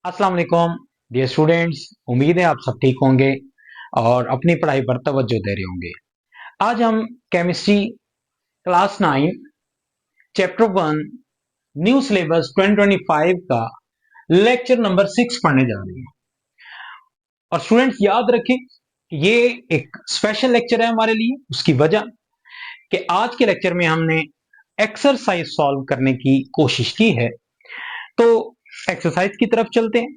अस्सलाम वालेकुम dear students. उम्मीद है आप सब ठीक होंगे और अपनी पढ़ाई पर तवज्जो दे रहे होंगे। आज हम chemistry class 9 chapter 1 new syllabus 2025 का लेक्चर नंबर 6 पढ़ने जा रहे हैं। और स्टूडेंट्स याद रखें ये एक स्पेशल लेक्चर है हमारे लिए। उसकी वजह कि आज के लेक्चर में हमने एक्सरसाइज सॉल्व करने की कोशिश की है। तो एक्सरसाइज की तरफ चलते हैं।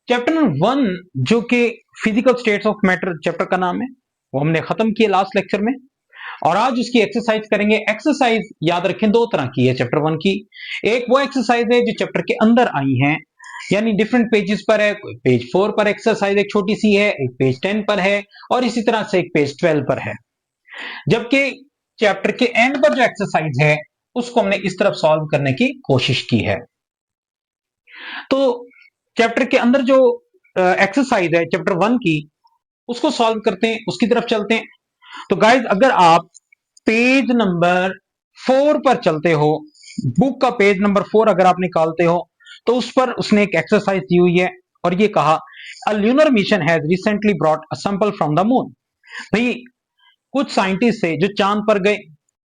चैप्टर नंबर 1 जो कि physical states of matter chapter का नाम है, वो हमने खत्म किया लास्ट लेक्चर में और आज उसकी एक्सरसाइज करेंगे। एक्सरसाइज याद रखें दो तरह की है चैप्टर 1 की। एक वो एक्सरसाइज है जो चैप्टर के अंदर आई है, यानी डिफरेंट पेजेस पर है। पेज 4 पर एक्सरसाइज एक छोटी सी है, एक पेज 10 पर है और इसी तरह से एक पेज 12 पर है। जबकि चैप्टर के एंड पर जो एक्सरसाइज है उसको हमने इस तरफ सॉल्व करने की कोशिश की है। तो चैप्टर के अंदर जो एक्सरसाइज है चैप्टर 1 की, उसको सॉल्व करते हैं, उसकी तरफ चलते हैं। तो गाइज अगर आप पेज नंबर 4 पर चलते हो, बुक का पेज नंबर 4 अगर आप निकालते हो तो उस पर उसने एक एक्सरसाइज दी हुई है और ये कहा a lunar mission has recently brought a sample from the moon. भाई कुछ साइंटिस्ट थे जो चांद पर गए,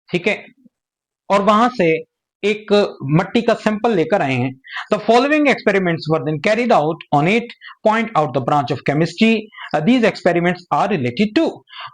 ठीक है, और वहां से एक मट्टी का सैंपल लेकर आए हैं। The following experiments were then carried out on it, point out the branch of chemistry these experiments are related to.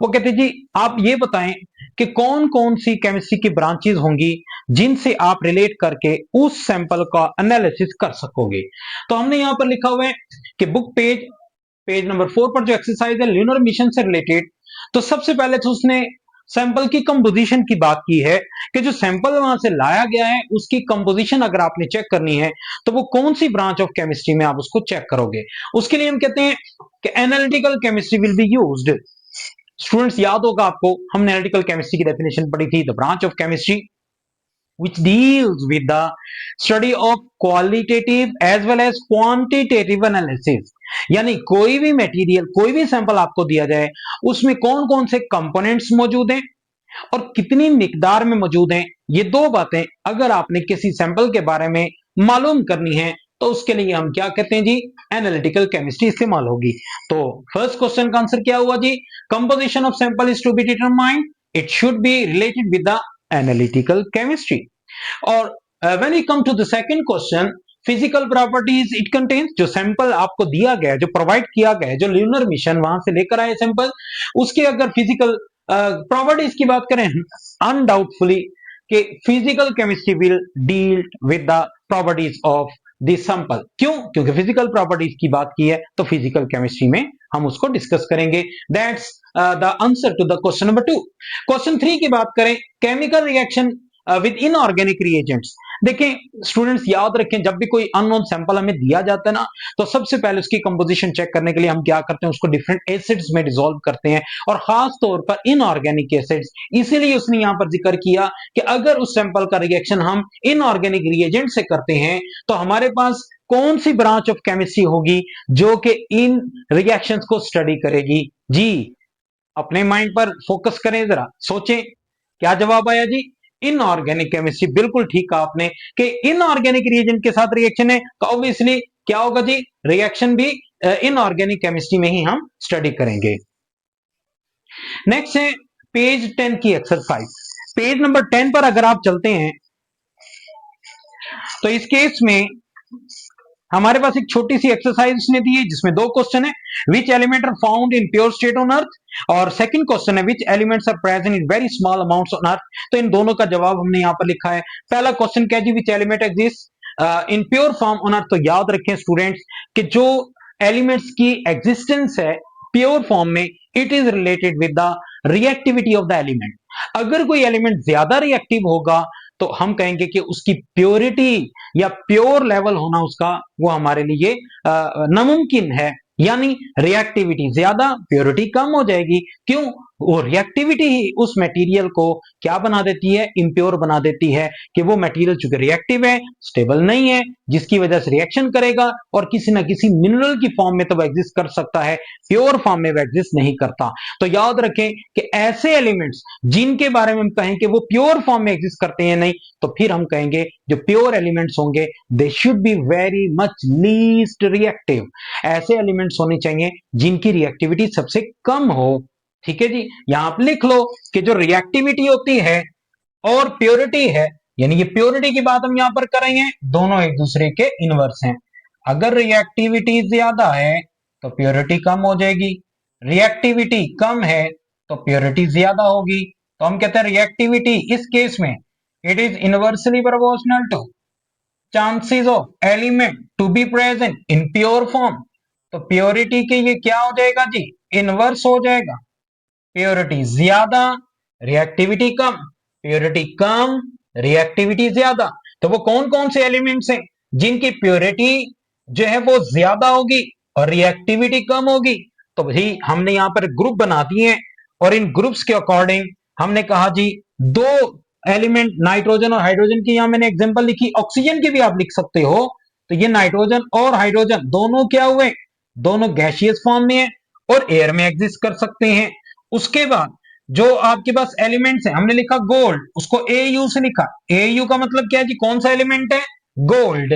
वो कहते हैं जी आप ये बताएं कि कौन कौन सी केमिस्ट्री की ब्रांचेज होंगी जिनसे आप रिलेट करके उस सैंपल का एनालिसिस कर सकोगे। तो हमने यहां पर लिखा हुआ है कि बुक पेज नंबर 4 पर जो एक्सरसाइज है ल्यूनर मिशन से रिलेटेड। तो सबसे पहले तो उसने सैंपल की कंपोजिशन की बात की है कि जो सैंपल वहां से लाया गया है उसकी कंपोजिशन अगर आपने चेक करनी है तो वो कौन सी ब्रांच ऑफ केमिस्ट्री में आप उसको चेक करोगे। उसके लिए हम कहते हैं कि analytical chemistry will be used. Students याद होगा आपको, हमने एनालिटिकल केमिस्ट्री की डेफिनेशन पढ़ी थी, the branch of chemistry which deals with the study of qualitative as well as quantitative analysis। यानी कोई भी मटेरियल, कोई भी सैंपल आपको दिया जाए उसमें कौन कौन से कंपोनेंट्स मौजूद हैं और कितनी मिकदार में मौजूद हैं, ये दो बातें अगर आपने किसी सैंपल के बारे में मालूम करनी है तो उसके लिए हम क्या कहते हैं जी, एनालिटिकल केमिस्ट्री इस्तेमाल होगी। तो फर्स्ट क्वेश्चन का आंसर क्या हुआ जी, composition of sample is to be determined, it should be related with the analytical chemistry. और when you come to the second question, physical properties it contains, जो sample आपको दिया गया है, जो प्रोवाइड किया गया है, जो ल्यूनर मिशन वहां से लेकर आए सैंपल, उसके अगर फिजिकल प्रॉपर्टीज की बात करें, अनडाउटफुली कि physical chemistry will deal with the properties of this sample. क्यों? क्योंकि फिजिकल प्रॉपर्टीज की बात की है तो फिजिकल केमिस्ट्री में हम उसको डिस्कस करेंगे। That's the answer to the question number 2। Question 3 की बात करें, chemical reaction with inorganic reagents. देखें स्टूडेंट्स याद रखें, जब भी कोई अननोन सैंपल हमें दिया जाता है ना, तो सबसे पहले उसकी कंपोजिशन चेक करने के लिए हम क्या करते हैं, उसको डिफरेंट एसिड्स में डिसॉल्व करते हैं और खास तौर पर इनऑर्गेनिक एसिड्स। इसीलिए उसने यहां पर जिक्र किया कि अगर उस सैंपल का रिएक्शन हम इनऑर्गेनिक रिएजेंट से करते हैं तो हमारे पास कौन सी ब्रांच ऑफ केमिस्ट्री होगी जो कि इन रिएक्शंस को स्टडी करेगी। जी अपने माइंड पर फोकस करें, जरा सोचें क्या जवाब आया जी, इनऑर्गेनिक केमिस्ट्री। बिल्कुल ठीक कहा आपने कि इनऑर्गेनिक रिएजेंट के साथ रिएक्शन है तो ऑब्वियसली क्या होगा जी, रिएक्शन भी इनऑर्गेनिक केमिस्ट्री में ही हम स्टडी करेंगे। नेक्स्ट है पेज 10 की एक्सरसाइज। पेज नंबर 10 पर अगर आप चलते हैं तो इस केस में हमारे पास एक छोटी सी एक्सरसाइज उसने दी है जिसमें दो क्वेश्चन है, which element are found in pure state on earth, और सेकंड क्वेश्चन है which elements are present in very small amounts on earth. तो इन दोनों का जवाब हमने यहां पर लिखा है। पहला क्वेश्चन क्या जी, which element exist in pure form on earth. तो याद रखें स्टूडेंट्स कि जो एलिमेंट्स की एग्जिस्टेंस है प्योर फॉर्म में, it is related with the reactivity of the element. अगर कोई एलिमेंट ज्यादा रिएक्टिव होगा तो हम कहेंगे कि उसकी प्योरिटी या प्योर लेवल होना उसका वो हमारे लिए नामुमकिन है, यानी रिएक्टिविटी ज्यादा प्योरिटी कम हो जाएगी। क्यों? वो रिएक्टिविटी ही उस मटेरियल को क्या बना देती है, इम्प्योर बना देती है, कि वो मटेरियल चूंकि रिएक्टिव है, स्टेबल नहीं है, जिसकी वजह से रिएक्शन करेगा और किसी ना किसी मिनरल की फॉर्म में तो वो एग्जिस्ट कर सकता है, प्योर फॉर्म में वो एग्जिस्ट नहीं करता। तो याद रखें कि ऐसे एलिमेंट्स जिनके बारे में हम कहें कि वो प्योर फॉर्म में एग्जिस्ट करते हैं नहीं, तो फिर हम कहेंगे जो प्योर एलिमेंट्स होंगे they should be very much least reactive. ऐसे एलिमेंट्स होने चाहिए जिनकी रिएक्टिविटी सबसे कम हो। ठीक है जी, यहां आप लिख लो कि जो रिएक्टिविटी होती है और प्योरिटी है, यानी कि प्योरिटी की बात हम यहां पर करेंगे, दोनों एक दूसरे के इनवर्स हैं। अगर रिएक्टिविटी ज्यादा है तो प्योरिटी कम हो जाएगी, रिएक्टिविटी कम है तो प्योरिटी ज्यादा होगी। तो हम कहते हैं रिएक्टिविटी इस केस में it is inversely proportional to chances of element to be present in pure form. तो प्योरिटी के ये क्या हो जाएगा जी, इनवर्स हो जाएगा। प्योरिटी ज्यादा, रिएक्टिविटी कम, प्योरिटी कम, रिएक्टिविटी ज्यादा। तो वो कौन कौन से एलिमेंट्स हैं जिनकी प्योरिटी जो है वो ज्यादा होगी और रिएक्टिविटी कम होगी? तो भाई हमने यहां पर ग्रुप बना दिए हैं और इन ग्रुप्स के अकॉर्डिंग हमने कहा जी दो एलिमेंट नाइट्रोजन और हाइड्रोजन की यहां मैंने एग्जांपल लिखी, ऑक्सीजन की भी आप लिख सकते हो। तो ये नाइट्रोजन और हाइड्रोजन दोनों क्या हुए, दोनों गैसियस फॉर्म में है और एयर में एग्जिस्ट कर सकते हैं। उसके बाद जो आपके पास एलिमेंट्स है, हमने लिखा गोल्ड, उसको AU से लिखा। AU का मतलब क्या है जी, कौन सा एलिमेंट है, गोल्ड।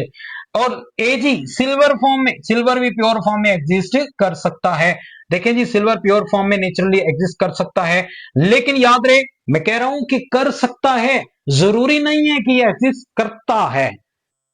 और AG सिल्वर फॉर्म में, सिल्वर भी प्योर फॉर्म में एग्जिस्ट कर सकता है। देखें जी सिल्वर प्योर फॉर्म में नेचुरली एग्जिस्ट कर सकता है, लेकिन याद रहे मैं कह रहा हूं कि कर सकता है, जरूरी नहीं है कि ये एग्जिस्ट करता है।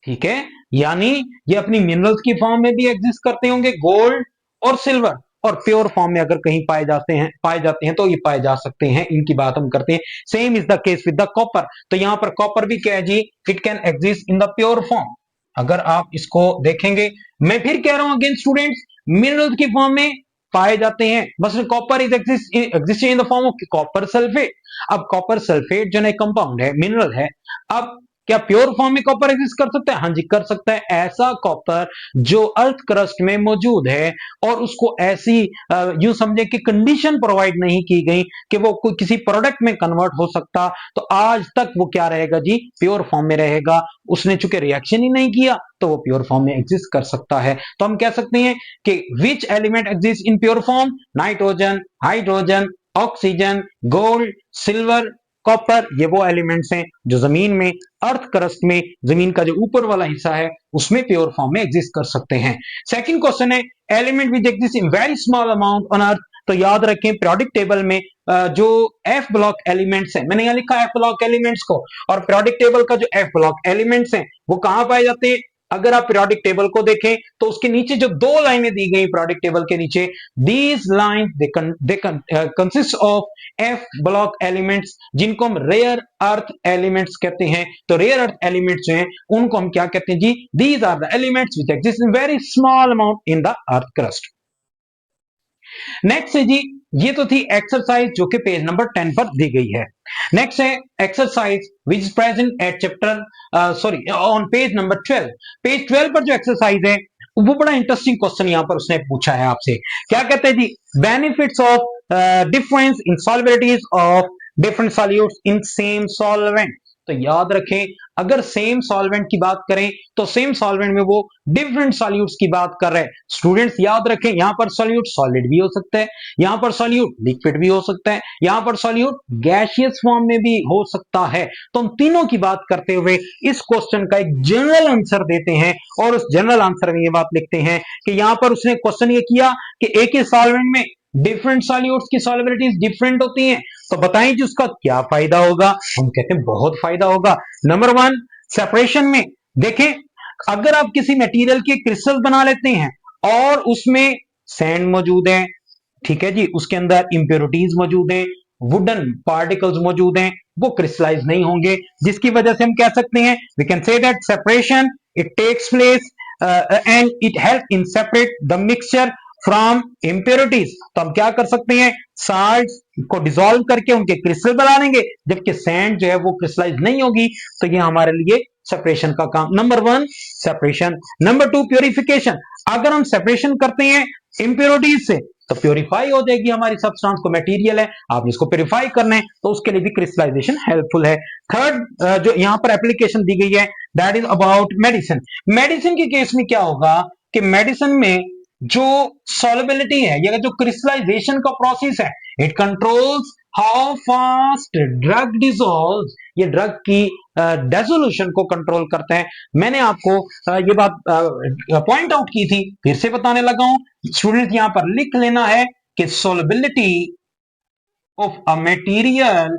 ठीक है, यानी ये अपनी मिनरल्स की फॉर्म में भी एग्जिस्ट करते होंगे गोल्ड और सिल्वर, और प्योर फॉर्म में अगर कहीं पाए जाते हैं तो ये पाए जा सकते हैं, इनकी बात हम करते हैं। Same is the case with the copper. तो यहां पर कॉपर भी क्या है जी, it can exist in the pure form. अगर आप इसको देखेंगे, मैं फिर कह रहा हूं अगेन स्टूडेंट्स, मिनरल्स की फॉर्म में पाए जाते हैं, बस copper is existing in the form of copper sulphate. अब कॉपर सल्फेट जो है कंपाउंड है, मिनरल है। अब क्या प्योर फॉर्म में कॉपर एग्जिस्ट कर सकता है? हाँ जी कर सकता है। ऐसा कॉपर जो अर्थ क्रस्ट में मौजूद है और उसको ऐसी यूं समझे कि कंडीशन प्रोवाइड नहीं की गई कि वो कोई किसी प्रोडक्ट में कन्वर्ट हो सकता, तो आज तक वो क्या रहेगा जी, प्योर फॉर्म में रहेगा। उसने चूंकि रिएक्शन ही नहीं किया तो वो प्योर फॉर्म में एग्जिस्ट कर सकता है। तो हम कह सकते हैं कि विच element exist in pure form, nitrogen, hydrogen, oxygen, gold, silver, copper, ये वो एलिमेंट्स हैं जो जमीन में, अर्थ क्रस्ट में, जमीन का जो ऊपर वाला हिस्सा है उसमें प्योर फॉर्म में एग्जिस्ट कर सकते हैं। सेकंड क्वेश्चन है element which exist in very small amount on earth. तो याद रखें पीरियोडिक टेबल में जो एफ ब्लॉक एलिमेंट्स हैं, मैंने यहां लिखा एफ ब्लॉक एलिमेंट्स को, और पीरियोडिक टेबल का जो एफ ब्लॉक एलिमेंट्स हैं वो कहां पाए जाते हैं? अगर आप पीरियोडिक टेबल को देखें तो उसके नीचे जो दो लाइनें दी गई पीरियोडिक टेबल के नीचे, these lines they consist of F block elements, जिनको हम रेयर अर्थ एलिमेंट्स कहते हैं। तो रेयर अर्थ एलिमेंट्स जो हैं उनको हम क्या कहते हैं जी, these are the elements which exist in very small amount in the earth crust. Next है जी, ये तो थी एक्सरसाइज जो कि पेज नंबर 10 पर दी गई है। नेक्स्ट है exercise which is present eight chapter sorry on page number 12। Page 12 पर जो एक्सरसाइज है वो बड़ा इंटरेस्टिंग क्वेश्चन यहां पर उसने पूछा है आपसे। क्या कहते हैं जी, benefits of difference in solubilities of different solutes in same solvent. तो याद रखें अगर सेम सॉल्वेंट की बात करें तो सेम सॉल्वेंट में वो डिफरेंट सॉल्यूट्स की बात कर रहे हैं। स्टूडेंट्स याद रखें यहां पर सॉल्यूट सॉलिड भी हो सकता है, यहां पर सॉल्यूट लिक्विड भी हो सकता है, यहां पर सॉल्यूट गैसियस फॉर्म में भी हो सकता है। तो हम तीनों की बात करते हुए इस क्वेश्चन का एक जनरल आंसर देते हैं और उस जनरल आंसर में ये बात लिखते हैं कि यहां पर उसने क्वेश्चन ये किया कि एक ही सॉल्वेंट में डिफरेंट सॉल्यूट्स की सॉल्युबिलिटीज डिफरेंट होती हैं, तो बताएं जी उसका क्या फायदा होगा? हम कहते हैं बहुत फायदा होगा। नंबर 1 सेपरेशन में देखें, अगर आप किसी मटेरियल के क्रिस्टल बना लेते हैं और उसमें सैंड मौजूद है, ठीक है जी, उसके अंदर इंप्योरिटीज मौजूद है, वुडन पार्टिकल्स मौजूद हैं, वो क्रिस्टलाइज नहीं होंगे, जिसकी वजह से हम कह सकते हैं we can say that separation it takes place and it help in separate the mixture from impurities. तो हम क्या कर सकते हैं, साल्ट्स को डिसॉल्व करके उनके क्रिस्टल बना लेंगे, जबकि सैंड जो है वो क्रिस्टलाइज नहीं होगी। तो ये हमारे लिए सेपरेशन का काम। Number 1 separation. Number 2 purification. अगर हम सेपरेशन करते हैं इंप्योरिटीज से तो प्योरीफाई हो जाएगी हमारी सब्सटेंस को, मटेरियल है आपने इसको प्योरीफाई करना है तो उसके लिए भी क्रिस्टलाइजेशन हेल्पफुल है। थर्ड जो यहां पर एप्लीकेशन दी गई है that is about medicine. Medicine के केस में क्या होगा कि मेडिसिन में जो सॉल्युबिलिटी है या जो क्रिस्टलाइजेशन का प्रोसेस है it controls how fast drug dissolves, ये ड्रग की डेसोल्यूशन को कंट्रोल करते हैं। मैंने आपको ये बात पॉइंट आउट की थी, फिर से बताने लगा हूं। स्टूडेंट यहां पर लिख लेना है कि solubility of a material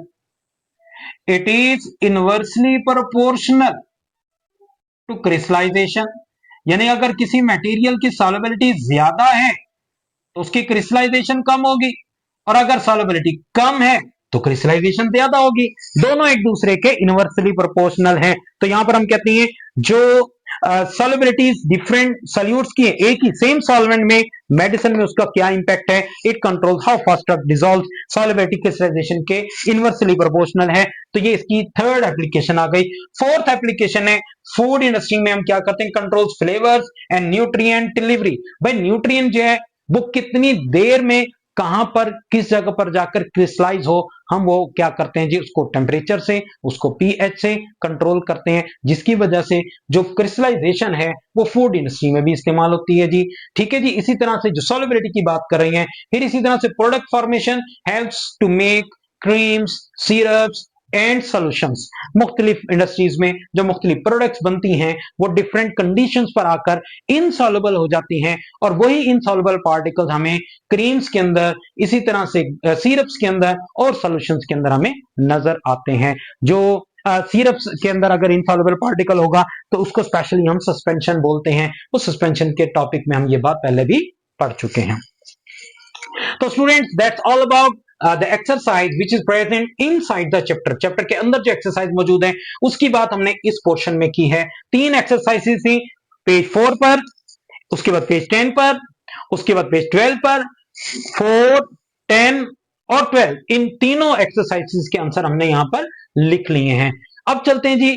it is inversely proportional to crystallization, यानी अगर किसी मटेरियल की solubility ज्यादा है तो उसकी क्रिस्टलाइजेशन कम होगी, और अगर सॉल्युबिलिटी कम है तो क्रिस्टलाइजेशन ज्यादा होगी। दोनों एक दूसरे के इनवर्सली प्रोपोर्शनल हैं। तो यहां पर हम कहते हैं जो सॉल्युबिलिटीज डिफरेंट सॉल्यूट्स की है एक ही सेम सॉल्वेंट में, मेडिसिन में उसका क्या इंपैक्ट है, it controls how fast drug dissolves, solubility crystallization के इनवर्सली प्रोपोर्शनल है। तो ये इसकी थर्ड एप्लीकेशन आ गई। फोर्थ एप्लीकेशन है फूड इंडस्ट्री में हम क्या करते हैं, controls flavours and nutrient delivery. भाई न्यूट्रिएंट जो है वो कितनी देर में कहां पर किस जगह पर जाकर क्रिस्टलाइज हो, हम वो क्या करते हैं जी उसको टेम्परेचर से उसको पीएच से कंट्रोल करते हैं, जिसकी वजह से जो क्रिस्टलाइजेशन है वो फूड इंडस्ट्री में भी इस्तेमाल होती है जी। ठीक है जी। इसी तरह से जो सॉल्युबिलिटी की बात कर रही हैं, फिर इसी तरह से product formation helps to make creams syrups and solutions. मुख्तलिफ इंडस्ट्रीज में जो मुख्तलिफ प्रोडक्ट्स बनती हैं वो डिफरेंट कंडीशंस पर आकर इनसॉल्युबल हो जाती हैं, और वही इनसॉल्युबल पार्टिकल्स हमें क्रीम्स के अंदर, इसी तरह से सिरप्स के अंदर और सॉल्यूशंस के अंदर हमें नजर आते हैं। जो सिरप्स के अंदर अगर इनसॉल्युबल पार्टिकल होगा तो उसको स्पेशली हम सस्पेंशन बोलते हैं। उस सस्पेंशन के टॉपिक में हम ये बात पहले भी पढ़ चुके हैं। तो students that's all about the exercise which is present inside the chapter. Chapter के अंदर जो एक्सरसाइज मौजूद है उसकी बात हमने इस पोर्शन में की है। 3 एक्सरसाइजेस थी, पेज 4 पर, उसके बाद पेज 10 पर, उसके बाद पेज 12 पर। 4, 10 और 12 इन तीनों एक्सरसाइजेस के आंसर हमने यहां पर लिख लिए हैं। अब चलते हैं जी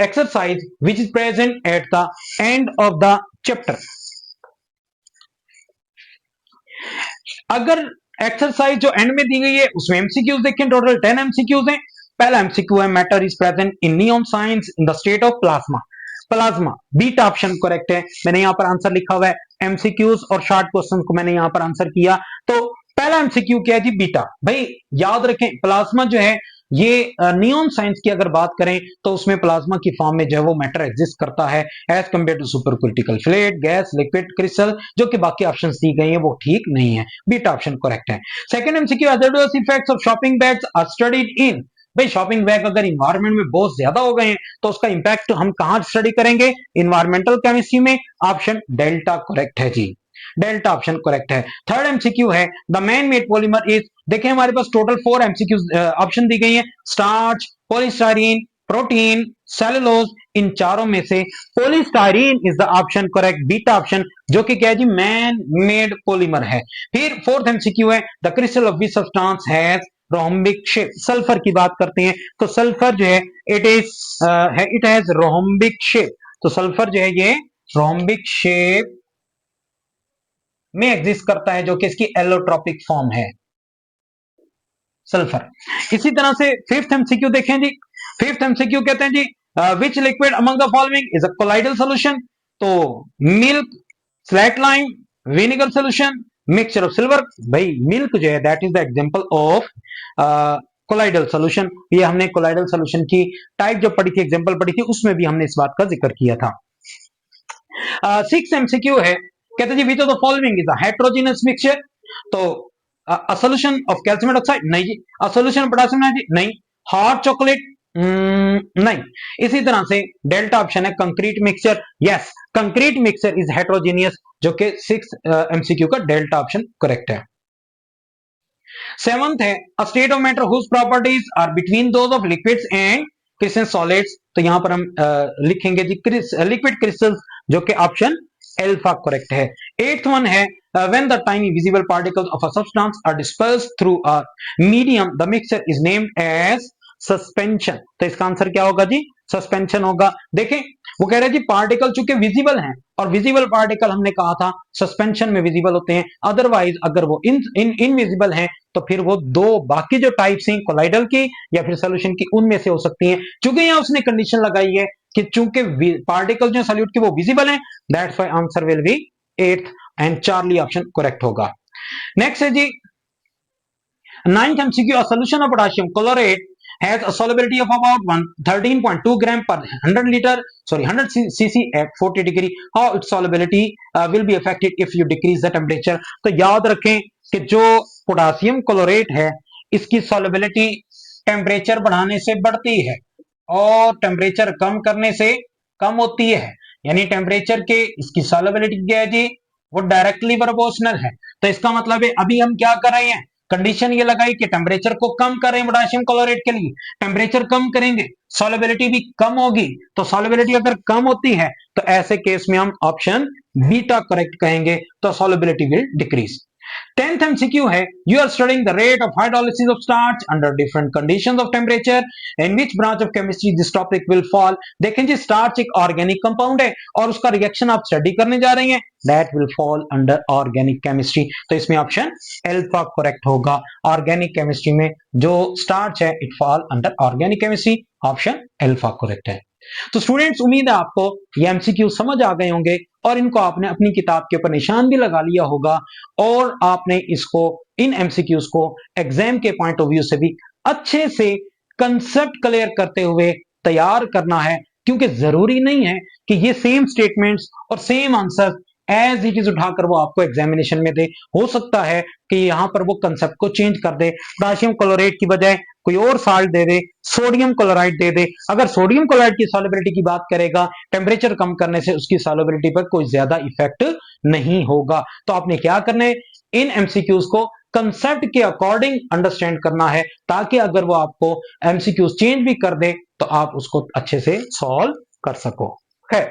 exercise which is present at the end of the chapter. अगर एक्सरसाइज जो एंड में दी गई है उसमें एमसीक्यूज देखें, टोटल 10 एमसीक्यूज हैं। पहला एमसीक्यू है matter is present in neon science in the state of plasma. Plasma beta option correct है। मैंने यहां पर आंसर लिखा हुआ है, एमसीक्यूज और शॉर्ट क्वेश्चन को मैंने यहां पर आंसर किया। तो पहला एमसीक्यू क्या है जी, बीटा। भाई याद रखें प्लाज्मा जो है ये नियॉन साइंस की अगर बात करें तो उसमें प्लाज्मा की फॉर्म में जो है वो मैटर एग्जिस्ट करता है as compare to super critical fluid, gas, liquid, crystal, जो कि बाकी ऑप्शंस दी गई हैं वो ठीक नहीं है। बीटा ऑप्शन करेक्ट है। Second MCQ, hazardous effects of shopping bags are studied in. भाई शॉपिंग बैग अगर इन्वायरमेंट में बहुत ज्यादा हो गए हैं तो उसका इंपैक्ट हम कहां स्टडी करेंगे, इन्वायरमेंटल केमिस्ट्री में। ऑप्शन डेल्टा करेक्ट है जी, डेल्टा ऑप्शन करेक्ट है। थर्ड एमसीक्यू है the man made polymer is. देखिए हमारे पास टोटल 4 एमसीक्यू ऑप्शन दी गई है, स्टार्च, पॉलीस्टाइरीन, प्रोटीन, सेलुलोज। इन चारों में से polystyrene is the option correct, beta option, जो कि क्या है जी मैन मेड पॉलीमर है। फिर फोर्थ एमसीक्यू है the crystal of which substance has rhombic shape. Sulphur की बात करते हैं तो सल्फर जो है इट हैज रोम्बिक शेप। तो सल्फर जो है ये रोम्बिक शेप में एग्जिस्ट करता है, जो कि इसकी एलोट्रोपिक फॉर्म है सल्फर। इसी तरह से फिफ्थ एमसीक्यू देखें जी। फिफ्थ एमसीक्यू कहते हैं जी which liquid among the following is a colloidal solution. तो milk, slaked lime, vinegar solution, mixture of silver. भाई मिल्क जो है that is the example of colloidal solution. ये हमने कोलाइडल सॉल्यूशन की टाइप जो पढ़ी थी, एग्जांपल पढ़ी थी, उसमें भी हमने इस बात का जिक्र किया था। सिक्स एमसीक्यू है, कहते हैं जी which of the following is a heterogeneous mixture. तो a solution of calcium hydroxide, नहीं जी। A solution of potassium nitrate, नहीं। हॉट चॉकलेट, नहीं। इसी तरह से डेल्टा ऑप्शन है concrete mixture, yes concrete mixture is heterogeneous, जो कि 6 एमसीक्यू का डेल्टा ऑप्शन करेक्ट है। सेवंथ है a state of matter whose properties are between those of liquids and crystal solids. तो यहां पर हम लिखेंगे जी लिक्विड क्रिस्टल्स, जो कि ऑप्शन अल्फा करेक्ट है। एट्थ वन है when the tiny visible particles of a substance are dispersed through a medium the mixture is named as suspension। तो इसका आंसर क्या होगा जी, सस्पेंशन होगा। देखें वो कह रहे हैं जी पार्टिकल चूंकि विजिबल हैं और विजिबल पार्टिकल हमने कहा था सस्पेंशन में विजिबल होते हैं, अदरवाइज अगर वो इनविजिबल हैं तो फिर वो दो बाकी जो टाइप्स हैं कोलाइडल की या फिर सोल्यूशन की उनमें से हो सकती हैं। चूंकि यहां उसने कंडीशन लगाई है कि चूंकि पार्टिकल जो सॉल्यूट के वो विजिबल हैं, that's why answer will be 8th and Charlie option correct होगा। नेक्स्ट है जी 9th MCQ, a solution of potassium chlorate has a solubility of about 13.2 gram per 100 liter, sorry 100 cc at 40 degree. How its solubility will be affected if you decrease the temperature? तो याद रखें कि जो potassium chlorate है इसकी solubility temperature बढ़ाने से बढ़ती है और टेम्परेचर कम करने से कम होती है, यानी टेम्परेचर के इसकी solubility क्या है जी, वो डायरेक्टली प्रोपोर्शनल है। तो इसका मतलब है अभी हम क्या कर रहे हैं, कंडीशन ये लगाई कि टेम्परेचर को कम कर रहे हैं पोटेशियम क्लोराइड के लिए, टेम्परेचर कम करेंगे सॉल्युबिलिटी भी कम होगी, तो सॉल्युबिलिटी अगर कम होती है तो ऐसे केस में हम ऑप्शन बीटा करेक्ट कहेंगे, तो solubility will decrease. 10th MCQ है, you are studying the rate of hydrolysis of starch under different conditions of temperature, in which branch of chemistry this topic will fall? देखें जी starch एक organic compound है और उसका reaction आप study करने जा रहे हैं, that will fall under organic chemistry, तो इसमें ऑप्शन अल्फा करेक्ट होगा। ऑर्गेनिक केमिस्ट्री में जो स्टार्च है it fall under organic chemistry, option alpha correct है। तो स्टूडेंट्स उम्मीद है आपको ये एमसीक्यू समझ आ गए होंगे और इनको आपने अपनी किताब के ऊपर निशान भी लगा लिया होगा और आपने इसको इन एमसीक्यूज को एग्जाम के पॉइंट ऑफ व्यू से भी अच्छे से कंसेप्ट क्लियर करते हुए तैयार करना है, क्योंकि जरूरी नहीं है कि ये सेम स्टेटमेंट्स और same answer as it is उठाकर वो आपको एग्जामिनेशन में दे। हो सकता है कि यहां पर वो कंसेप्ट को चेंज कर दे, पोटेशियम क्लोराइड की बजाय कोई और साल्ट दे दे, सोडियम क्लोराइड दे दे। अगर सोडियम क्लोराइड की सॉल्युबिलिटी की बात करेगा टेम्परेचर कम करने से उसकी सॉल्युबिलिटी पर कोई ज्यादा इफेक्ट नहीं होगा। तो आपने क्या करना है, इन एमसीक्यूज को कंसेप्ट के अकॉर्डिंग अंडरस्टैंड करना है, ताकि अगर वो आपको एमसीक्यूज चेंज भी कर दे तो आप उसको अच्छे से सॉल्व कर सको। है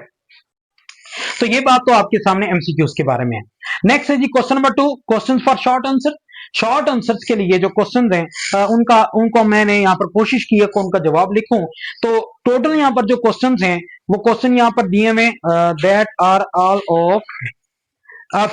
तो ये बात तो आपके सामने एमसीक्यूज के बारे में है। नेक्स्ट है जी question number 2, question for short answer. Short answers के लिए जो क्वेश्चन हैं उनको मैंने यहाँ पर कोशिश की है कि उनका जवाब लिखूं। तो टोटल यहाँ पर जो क्वेश्चन हैं वो क्वेश्चन यहाँ पर दिए में that are all of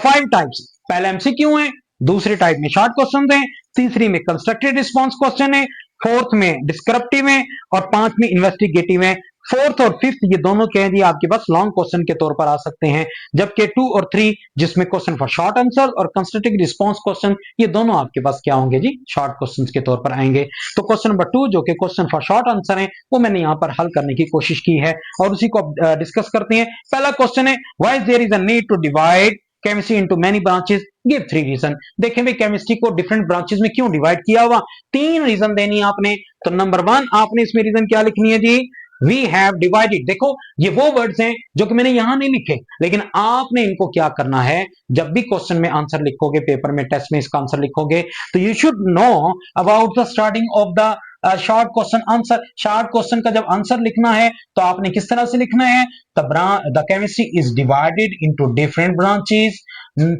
5 types. पहला एमसीक्यू है, दूसरे टाइप में शॉर्ट क्वेश्चन हैं, तीसरी में कंस्ट्रक्टेड रिस्पॉन्स क्वेश्चन है, फोर्थ में डिस्क्रिप्टिव है और 5 में इन्वेस्टिगेटिव है। फोर्थ और फिफ्थ ये दोनों कह दिए आपके पास लॉन्ग क्वेश्चन के तौर पर आ सकते हैं, जबकि 2 और 3 जिसमें क्वेश्चन फॉर शॉर्ट आंसर और कंस्ट्रक्टिव रिस्पॉन्स क्वेश्चन ये दोनों आपके पास क्या होंगे जी, शॉर्ट क्वेश्चन के तौर पर आएंगे। तो क्वेश्चन नंबर 2 जो कि क्वेश्चन फॉर शॉर्ट आंसर है वो मैंने यहाँ पर हल करने की कोशिश की है और उसी को डिस्कस करते हैं। पहला क्वेश्चन है, why there is a need to divide chemistry into many branches, give 3 reason. देखें भाई केमिस्ट्री को डिफरेंट ब्रांचेस में क्यों डिवाइड किया हुआ, 3 रीजन देनी है आपने। तो नंबर 1 आपने इसमें रीजन क्या लिखनी है जी, वी हैव डिवाइडेड। देखो ये वो वर्ड्स हैं जो कि मैंने यहां नहीं लिखे, लेकिन आपने इनको क्या करना है, जब भी क्वेश्चन में आंसर लिखोगे, पेपर में टेस्ट में इसका आंसर लिखोगे, तो you should know about the starting of the short question answer. Short question का जब आंसर लिखना है तो आपने किस तरह से लिखना है, the chemistry is divided into different branches.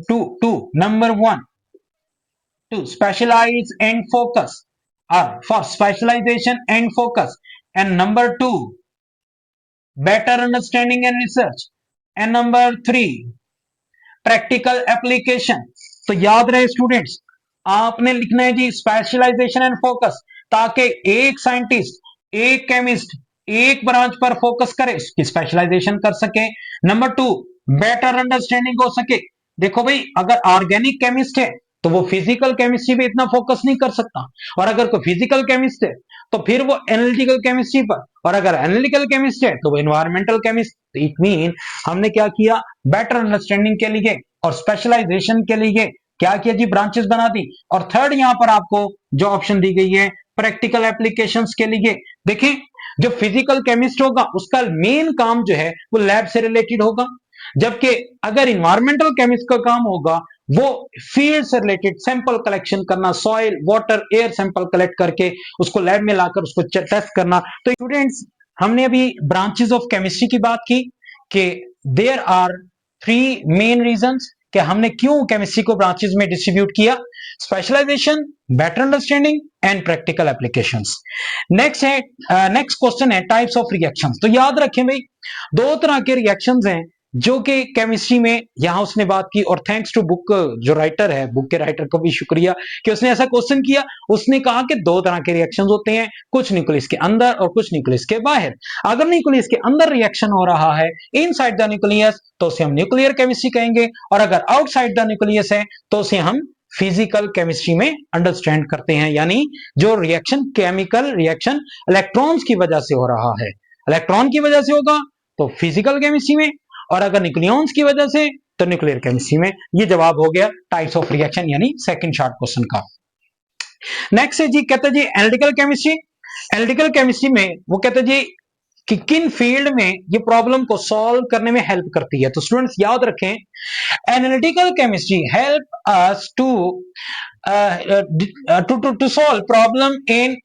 To number 1 to specialize and focus, or for specialization and focus, and number 2 better understanding and research, and number 3 practical application। तो याद रहे स्टूडेंट्स आपने लिखना है जी स्पेशलाइजेशन एंड फोकस, ताकि एक scientist एक chemist एक ब्रांच पर फोकस करे, उसकी स्पेशलाइजेशन कर सके। नंबर 2 बेटर अंडरस्टैंडिंग हो सके। देखो भाई अगर ऑर्गेनिक केमिस्ट है तो वो फिजिकल केमिस्ट्री पे इतना फोकस नहीं कर सकता, और अगर कोई फिजिकल केमिस्ट है तो फिर वो एनालिटिकल केमिस्ट्री पर, और अगर एनालिटिकल केमिस्ट है तो वो एनवायरमेंटल केमिस्ट। इट मीन हमने क्या किया, बेटर अंडरस्टैंडिंग के लिए और स्पेशलाइजेशन के लिए क्या किया जी, ब्रांचेस बना दी। और थर्ड यहां पर आपको जो ऑप्शन दी गई है प्रैक्टिकल एप्लीकेशंस के लिए। देखें जो फिजिकल केमिस्ट होगा उसका मेन काम जो है वो लैब से रिलेटेड होगा, जबकि अगर इन्वायरमेंटल केमिस्ट का काम होगा वो फील्ड से रिलेटेड सैंपल कलेक्शन करना, soil water air sample collect करके उसको लैब में लाकर उसको टेस्ट करना। तो स्टूडेंट्स हमने अभी ब्रांचेस ऑफ केमिस्ट्री की बात की कि देयर आर 3 मेन रीजंस कि हमने क्यों केमिस्ट्री को ब्रांचेस में डिस्ट्रीब्यूट किया, specialisation, better understanding and practical applications. Next question है टाइप्स ऑफ रिएक्शंस। तो याद रखें भाई, दो तरह के रिएक्शंस हैं जो कि केमिस्ट्री में यहां उसने बात की, और थैंक्स टू बुक जो राइटर है, बुक के राइटर को भी शुक्रिया कि उसने ऐसा क्वेश्चन किया। उसने कहा कि दो तरह के रिएक्शंस होते हैं, कुछ न्यूक्लियस के अंदर और कुछ न्यूक्लियस के बाहर। अगर न्यूक्लियस के अंदर रिएक्शन हो रहा है इनसाइड द न्यूक्लियस तो उसे हम न्यूक्लियर केमिस्ट्री कहेंगे, और अगर आउटसाइड द न्यूक्लियस है तो उसे हम फिजिकल केमिस्ट्री में अंडरस्टैंड करते हैं। यानी जो रिएक्शन केमिकल रिएक्शन इलेक्ट्रॉन्स की वजह से हो रहा है, इलेक्ट्रॉन की वजह से होगा तो फिजिकल केमिस्ट्री में, और अगर न्यूक्लियॉन्स की वजह से तो न्यूक्लियर केमिस्ट्री में। ये जवाब हो गया टाइप्स ऑफ रिएक्शन यानी सेकंड शॉर्ट क्वेश्चन का। नेक्स्ट है जी, कहते हैं जी एनालिटिकल केमिस्ट्री। एनालिटिकल केमिस्ट्री में वो कहते हैं जी कि किन फील्ड में ये प्रॉब्लम को सॉल्व करने में हेल्प करती है। तो स्टूडेंट्स याद रखें, analytical chemistry help us to solve problem in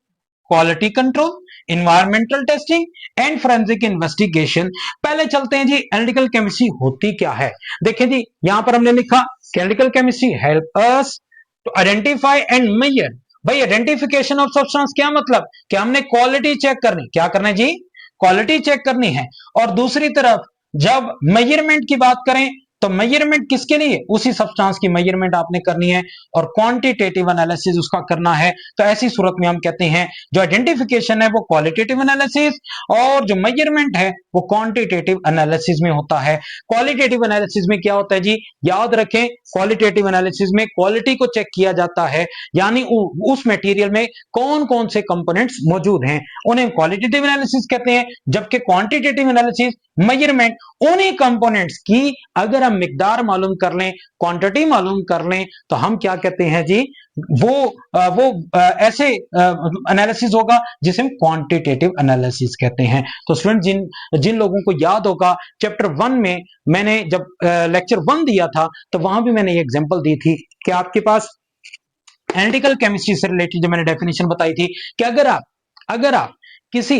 quality control, environmental testing and forensic investigation. पहले चलते हैं जी एनालिटिकल केमिस्ट्री होती क्या है। देखिए जी, यहां पर हमने लिखा analytical chemistry help us to identify and measure. भाई आइडेंटिफिकेशन ऑफ सब्सटेंस क्या मतलब कि हमने क्वालिटी चेक करनी, क्या करना है जी, क्वालिटी चेक करनी है। और दूसरी तरफ जब मेजरमेंट की बात करें तो मेजरमेंट किसके लिए, उसी सब्सटेंस की मेजरमेंट आपने करनी है और क्वांटिटेटिव एनालिसिस उसका करना है। तो ऐसी सूरत में हम कहते हैं जो आइडेंटिफिकेशन है वो क्वालिटेटिव एनालिसिस और जो मेजरमेंट है वो क्वांटिटेटिव एनालिसिस में होता है। क्वालिटेटिव एनालिसिस में क्या होता है जी, याद रखें क्वालिटेटिव एनालिसिस में क्वालिटी को चेक किया जाता है, यानी उस मटेरियल में कौन कौन से कंपोनेंट्स मौजूद हैं उन्हें क्वालिटेटिव एनालिसिस कहते हैं। जबकि क्वांटिटेटिव एनालिसिस मेजरमेंट उन्हीं कंपोनेंट्स की अगर हम मिकदार मालूम कर लें, क्वांटिटी मालूम कर लें तो हम क्या कहते हैं जी, वो ऐसे एनालिसिस होगा जिसे हम क्वांटिटेटिव एनालिसिस कहते हैं। तो स्टूडेंट जिन जिन लोगों को याद होगा चैप्टर 1 में मैंने जब लेक्चर 1 दिया था तो वहां भी मैंने ये एग्जांपल दी थी कि आपके पास एनालिटिकल केमिस्ट्री से रिलेटेड जो मैंने डेफिनेशन बताई थी कि अगर आप किसी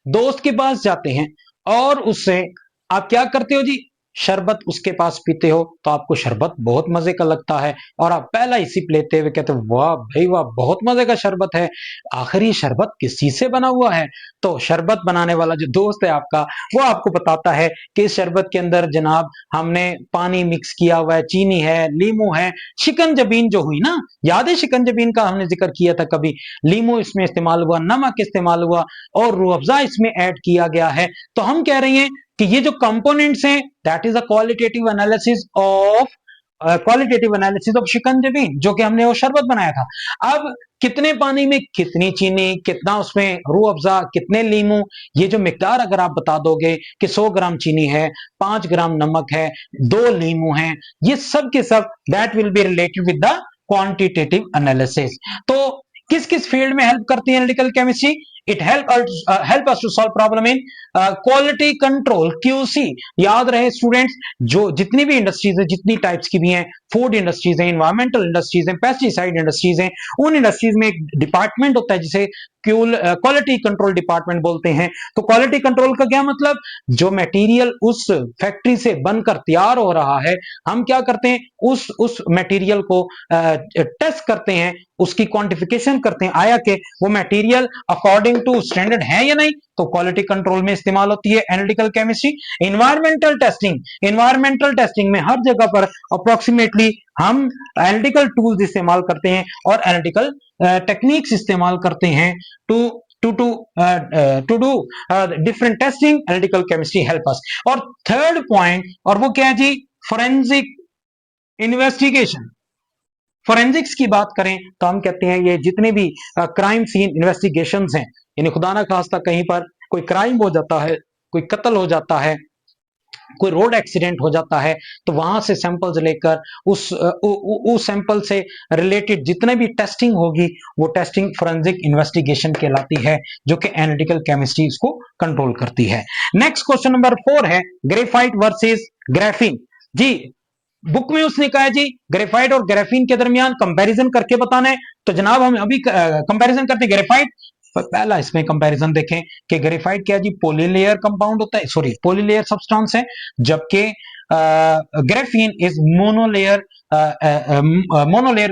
दोस्त के पास जाते हैं और उससे आप क्या करते हो जी, शरबत उसके पास पीते हो तो आपको शरबत बहुत मजे का लगता है और आप पहला ही सिप लेते हुए कहते हो वाह भाई वाह बहुत मजे का शरबत है। आखिर ये शरबत किस चीज से बना हुआ है, तो शरबत बनाने वाला जो दोस्त है आपका वो आपको बताता है कि इस शरबत के अंदर जनाब हमने पानी मिक्स किया हुआ है, चीनी है, लीमू है, शिकंजबीन जो हुई ना, याद है शिकंजबीन का हमने जिक्र किया था कभी, लीमू इसमें इस्तेमाल हुआ, नमक इस्तेमाल हुआ और रूह अफ़ज़ा इसमें ऐड किया गया है। तो हम कह रहे हैं कि ये जो कंपोनेंट्स हैं that is a qualitative analysis of shikanjbin जो कि हमने वो शरबत बनाया था। अब कितने पानी में कितनी चीनी, कितना उसमें रूह अफ़ज़ा, कितने लीमू, ये जो मिकदार अगर आप बता दोगे कि 100 ग्राम चीनी है, 5 ग्राम नमक है, 2 लीमू हैं, ये सब के सब that will be related with the quantitative analysis. तो किस किस फील्ड में हेल्प करती है analytical chemistry, it help us to solve problem in quality control QC। याद रहे स्टूडेंट्स, जो जितनी भी इंडस्ट्रीज है, जितनी टाइप्स की भी हैं, फूड इंडस्ट्रीज हैं, इन्वायरमेंटल इंडस्ट्रीज हैं, पेस्टिसाइड इंडस्ट्रीज हैं, उन इंडस्ट्रीज में एक डिपार्टमेंट होता है जिसे क्वालिटी कंट्रोल डिपार्टमेंट बोलते हैं। तो क्वालिटी कंट्रोल का क्या मतलब, जो मटेरियल उस फैक्ट्री से बनकर तैयार हो रहा है हम क्या करते हैं, उस मटेरियल को टेस्ट करते हैं, उसकी क्वांटिफिकेशन करते हैं, आया कि वो मटेरियल अकॉर्डिंग टू स्टैंडर्ड है या नहीं, तो क्वालिटी कंट्रोल में इस्तेमाल होती है एनालिटिकल केमिस्ट्री। इन्वायरमेंटल टेस्टिंग में हर जगह पर अप्रोक्सीमेटली हम एनालिटिकल टूल्स इस्तेमाल करते हैं और एनालिटिकल टेक्निक्स इस्तेमाल करते हैं to do different testing. Analytical chemistry help us. और थर्ड पॉइंट, और वो क्या है जी, फोरेंसिक इन्वेस्टिगेशन। फोरेंसिक्स की बात करें तो हम कहते हैं ये जितने भी क्राइम सीन इन्वेस्टिगेशंस हैं, यानी खुदा ना खास्ता कहीं पर कोई क्राइम हो जाता है, कोई कत्ल हो जाता है, कोई रोड एक्सीडेंट हो जाता है, तो वहां से सैंपल्स लेकर उस सैंपल से रिलेटेड जितने भी टेस्टिंग होगी वो टेस्टिंग फोरेंसिक इन्वेस्टिगेशन कहलाती है, जो कि एनालिटिकल केमिस्ट्री इसको कंट्रोल करती है। नेक्स्ट क्वेश्चन नंबर 4 है ग्रेफाइट वर्सेस ग्राफीन। जी बुक में उसने कहा जी ग्रेफाइट और ग्राफीन के दरमियान कंपैरिजन करके बताना है, तो जनाब हम अभी कंपैरिजन करते हैं। ग्रेफाइट पहला इसमें कंपैरिजन देखें कि ग्रेफाइट क्या जी, पॉलीलेयर कंपाउंड होता है, सॉरी पॉलीलेयर सब्सटेंस है, जबकि ग्रेफीन इज मोनोलेयर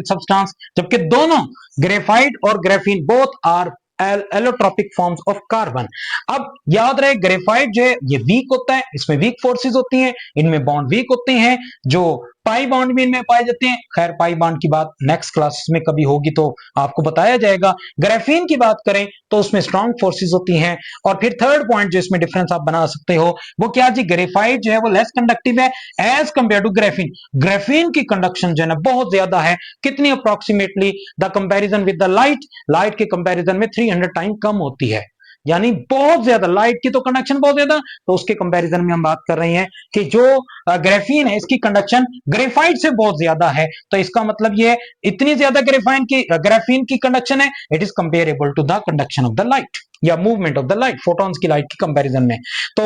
सब्सटेंस, जबकि दोनों ग्रेफाइट और graphene both are allotropic forms of carbon. अब याद रहे ग्रेफाइट जो है ये वीक होता है, इसमें वीक फोर्सेस होती हैं, इनमें बॉन्ड वीक होते हैं, जो पाई बॉन्ड भी इनमें पाए जाते हैं। खैर पाई बॉन्ड की बात नेक्स्ट क्लास में कभी होगी तो आपको बताया जाएगा। ग्रेफीन की बात करें तो उसमें स्ट्रॉन्ग फोर्सेस होती हैं। और फिर थर्ड पॉइंट जो इसमें डिफरेंस आप बना सकते हो वो क्या जी, ग्रेफाइट जो है वो लेस कंडक्टिव है as compare to graphene. Graphene की कंडक्शन जो है ना बहुत ज्यादा है, कितनी approximately the comparison with the light, light के कंपैरिजन में 300 टाइम कम होती है, यानी बहुत ज्यादा। लाइट की तो कंडक्शन बहुत ज्यादा, तो उसके कंपैरिजन में हम बात कर रहे हैं कि जो ग्रेफीन है इसकी कंडक्शन ग्रेफाइट से बहुत ज्यादा है। तो इसका मतलब ये इतनी ज्यादा ग्रेफीन की कंडक्शन है, it is comparable to the conduction of the light या movement of the light, photons की लाइट की कंपैरिजन में। तो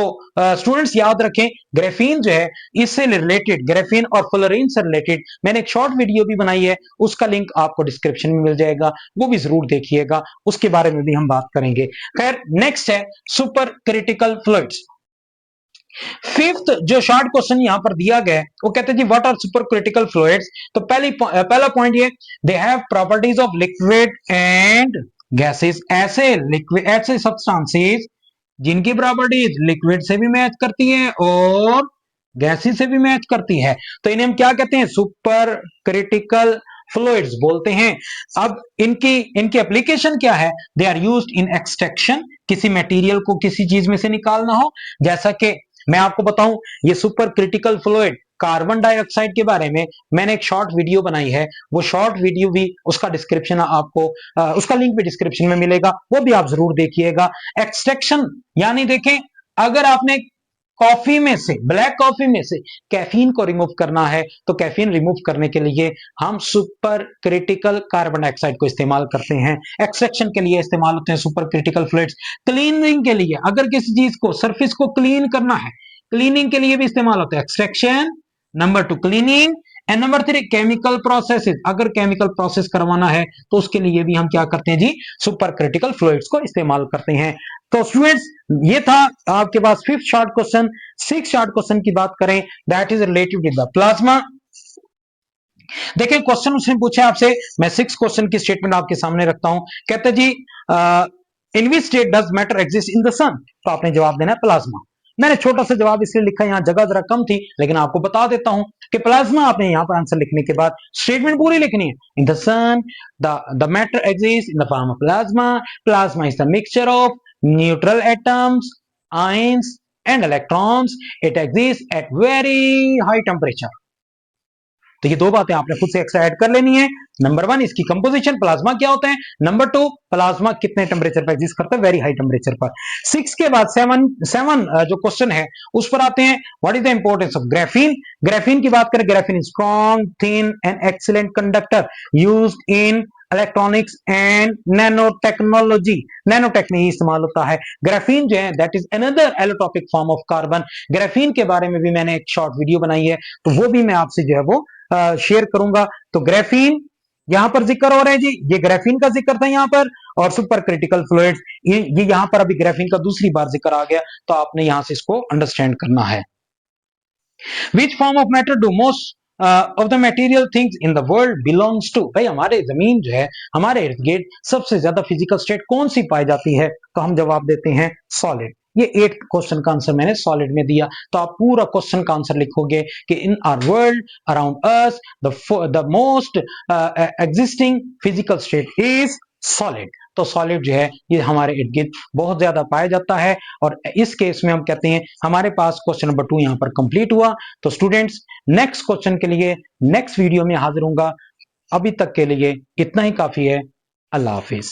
स्टूडेंट्स याद रखें ग्रेफीन जो है इससे रिलेटेड, ग्रेफीन और फ्लोरीन से रिलेटेड मैंने एक शॉर्ट वीडियो भी बनाई है, उसका लिंक आपको डिस्क्रिप्शन में मिल जाएगा, वो भी जरूर देखिएगा, उसके बारे में भी हम बात करेंगे। खैर नेक्स्ट है सुपर क्रिटिकल फ्लूइड्स। फिफ्थ जो शॉर्ट क्वेश्चन यहां पर दिया गया है वो कहते हैं जी what are super critical fluids. तो पहला पॉइंट ये, they have properties of liquid and gases. ऐसे लिक्विड, ऐसे सब्सटेंसेस जिनकी प्रॉपर्टीज लिक्विड से भी मैच करती है और गैसेस से भी मैच करती है, तो इन्हें हम क्या कहते हैं, सुपर क्रिटिकल फ्लूइड्स बोलते हैं। अब इनकी इनकी एप्लीकेशन क्या है, they are used in extraction, किसी मटेरियल को किसी चीज में से निकालना हो। जैसा कि मैं आपको बताऊं ये super critical fluid carbon dioxide के बारे में मैंने एक शॉर्ट वीडियो बनाई है, वो शॉर्ट वीडियो भी उसका डिस्क्रिप्शन आपको उसका लिंक भी डिस्क्रिप्शन में मिलेगा, वो भी आप जरूर देखिएगा। एक्सट्रैक्शन यानी देखें अगर आपने कॉफी में से, ब्लैक कॉफी में से कैफीन को रिमूव करना है तो कैफीन रिमूव करने के लिए हम सुपर क्रिटिकल कार्बन डाइऑक्साइड को इस्तेमाल करते हैं। एक्सट्रैक्शन के लिए इस्तेमाल होते हैं सुपर क्रिटिकल फ्लूइड्स। क्लीनिंग के लिए, अगर किसी चीज को, सरफेस को क्लीन करना है, क्लीनिंग के लिए भी इस्तेमाल होता है extraction. Number 2 cleaning, and number 3 chemical processes, अगर केमिकल प्रोसेस करवाना है तो उसके लिए भी हम क्या करते हैं जी, सुपर क्रिटिकल फ्लूइड्स को इस्तेमाल करते हैं। तो स्टूडेंट्स ये था आपके पास fifth short question. Six short question की बात करें that is related with the plasma. देखिए क्वेश्चन उसने पूछा आपसे, मैं सिक्स क्वेश्चन की स्टेटमेंट आपके सामने रखता हूं। कहते जी in which state does matter exist in the sun, तो आपने जवाब देना है प्लाज्मा। मैंने छोटा सा जवाब इसलिए लिखा, यहां जगह जरा कम थी, लेकिन आपको बता देता हूं कि प्लाज्मा, आपने यहां पर आंसर लिखने के बाद स्टेटमेंट पूरी लिखनी है। In the sun the matter exist in the form of plasma, plasma is the mixture of neutral atoms, ions and electrons, it exist at very high temperature. तो ये दो बातें आपने खुद से एक्स्ट्रा ऐड कर लेनी है। नंबर 1 इसकी कंपोजिशन, प्लाज्मा क्या होता है। नंबर 2 प्लाज्मा कितने टेम्परेचर पर एग्जिस्ट करता है, वेरी हाई टेम्परेचर पर। 6 के बाद 7 जो क्वेश्चन है उस पर आते हैं। What is the importance of graphene. Graphene की बात करें, graphene strong, thin and excellent conductor used in electronics and nano technology. Nanotech में ही इस्तेमाल होता है। ग्राफीन जो है that is another allotropic form of carbon. Graphene के बारे में भी मैंने एक शॉर्ट वीडियो बनाई है, तो वो भी मैं आपसे जो है वो शेयर करूंगा। तो ग्राफीन यहां पर जिक्र हो रहा है जी, ये ग्राफीन का जिक्र था यहां पर, और सुपर क्रिटिकल फ्लूइड्स ये यहां पर अभी ग्राफीन का दूसरी बार जिक्र आ गया, तो आपने यहां से इसको अंडरस्टैंड करना है। Which form of matter do most of the material things in the world belongs to. भाई हमारे जमीन जो है, हमारे इर्द गिर्द सबसे ज्यादा फिजिकल स्टेट कौन सी पाई जाती है, तो हम जवाब देते हैं सॉलिड। ये 8 क्वेश्चन का आंसर मैंने सॉलिड में दिया, तो आप पूरा क्वेश्चन का आंसर लिखोगे कि in our world around us the most existing physical state is solid. तो सॉलिड जो है ये हमारे इर्द गिर्द बहुत ज्यादा पाया जाता है, और इस केस में हम कहते हैं हमारे पास क्वेश्चन नंबर 2 यहां पर कंप्लीट हुआ। तो स्टूडेंट्स नेक्स्ट क्वेश्चन के लिए नेक्स्ट वीडियो में हाजिर होऊंगा। अभी तक के लिए इतना ही काफी है। अल्लाह हाफिज।